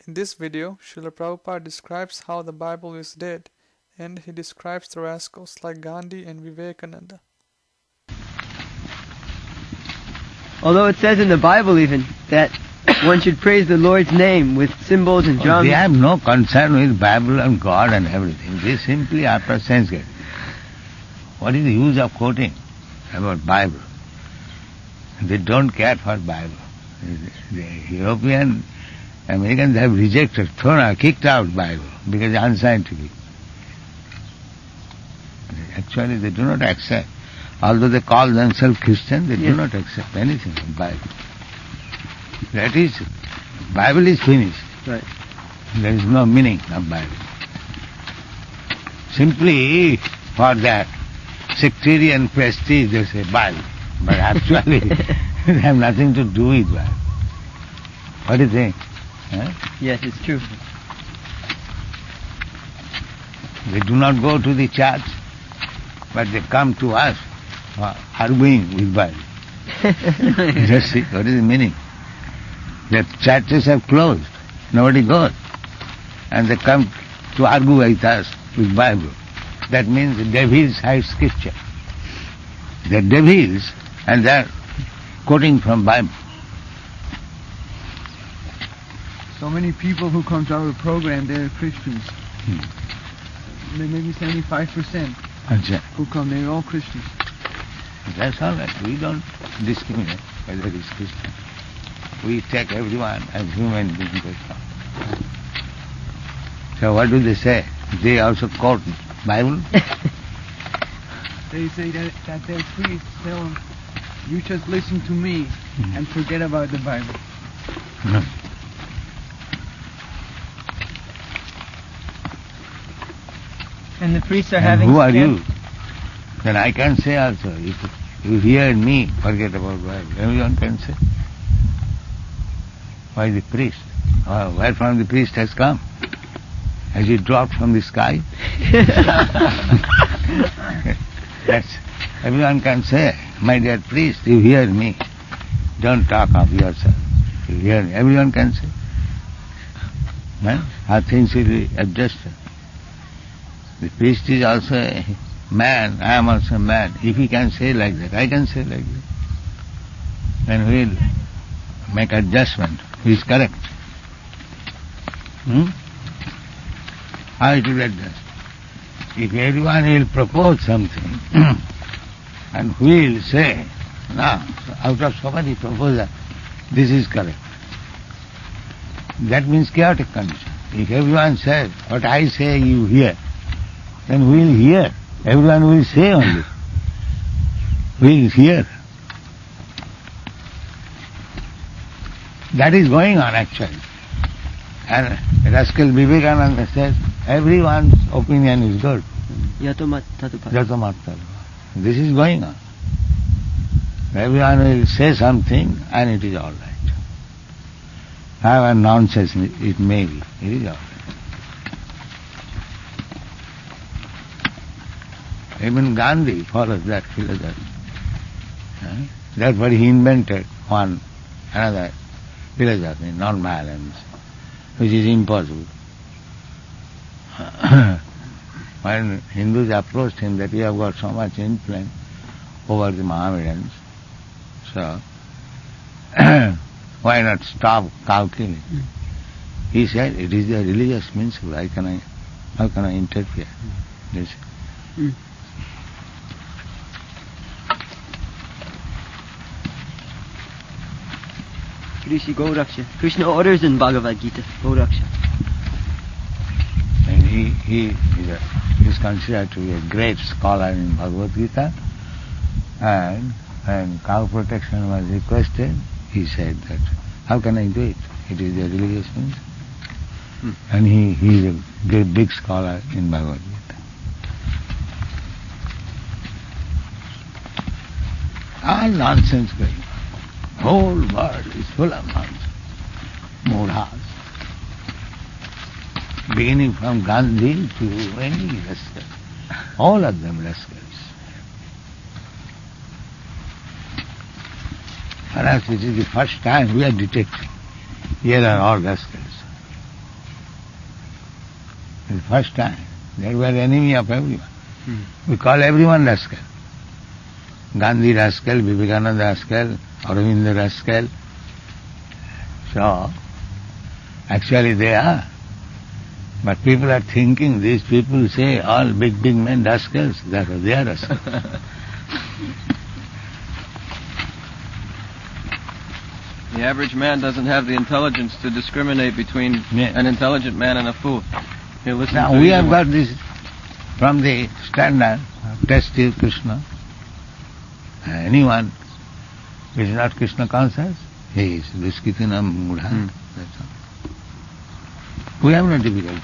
In this video, Srila Prabhupada describes how the Bible is dead, and he describes the rascals like Gandhi and Vivekananda. Although it says in the Bible even that one should praise the Lord's name with cymbals and drums. They have no concern with Bible and God and everything. They simply after sense get. What is the use of quoting about Bible? They don't care for Bible. The European, Americans have rejected, thrown out, kicked out Bible because it's unscientific. Actually they do not accept. Although they call themselves Christian, they do not accept anything from Bible. That is, Bible is finished. Right. There is no meaning of Bible. Simply for that sectarian prestige they say Bible. But actually they have nothing to do with Bible. What do you think? Huh? Yes, it's true. They do not go to the church, but they come to us arguing with Bible. Just see, what is the meaning? The churches have closed, nobody goes. And they come to argue with us with Bible. That means the devils hide scripture. They're devils and they're quoting from Bible. So many people who come to our program, they're Christians. Maybe 75% who come, they're all Christians. That's all right. We don't discriminate whether it's Christian. We take everyone as human beings. So what do they say? They also quote Bible? They say that their priests tell them, you just listen to me and forget about the Bible. And the priests are And having... who are you? Then I can say also, if you hear me, forget about Bible. Everyone can say. Why the priest? Where from the priest has come? Has he dropped from the sky? That's, everyone can say, my dear priest, you hear me. Don't talk of yourself. You hear me. Everyone can say. Huh? How things will be adjusted. The priest is also a man, I am also a man. If he can say like that, I can say like that. Then we will make adjustment. Who is correct? How it will adjust? If everyone will propose something, and we will say, no, out of so many proposals, this is correct. That means chaotic condition. If everyone says, what I say you hear, then we will hear. Everyone will say only. We will hear. That is going on actually. And Rascal Vivekananda says, everyone's opinion is good. Yatomat Tatupad. Jatamattal. This is going on. Everyone will say something and it is all right. However nonsense it may be, it is all right. Even Gandhi follows that philosophy. That's what he invented, another philosophy, non-violence, which is impossible. When Hindus approached him that you have got so much influence over the Mohammedans, so why not stop cow killing? He said, it is a religious principle, how can I interfere? This. Rishi Gauraksha. Krishna orders in Bhagavad Gita, Gauraksha. And he is considered to be a great scholar in Bhagavad Gita. And when cow protection was requested, he said that, how can I do it? It is a religious principle. And he is a great big scholar in Bhagavad Gita. All nonsense going on. Whole world is full of nonsense. Murhas. Beginning from Gandhi to any rascal. All of them rascals. Perhaps it is the first time we are detecting. Here are all rascals. The first time. They were enemy of everyone. We call everyone rascal. Gandhi rascal, Vivekananda rascal, Aurobindo rascal. So, actually they are. But people are thinking, these people say all big men rascals, that they are rascals. The average man doesn't have the intelligence to discriminate between Yeah. an intelligent man and a fool. He'll listen Now to we either have one. got this from the standard of testy Krishna. Anyone who is not Krishna conscious, he is Duskitinam Mudha. That's all. We have no difficulty.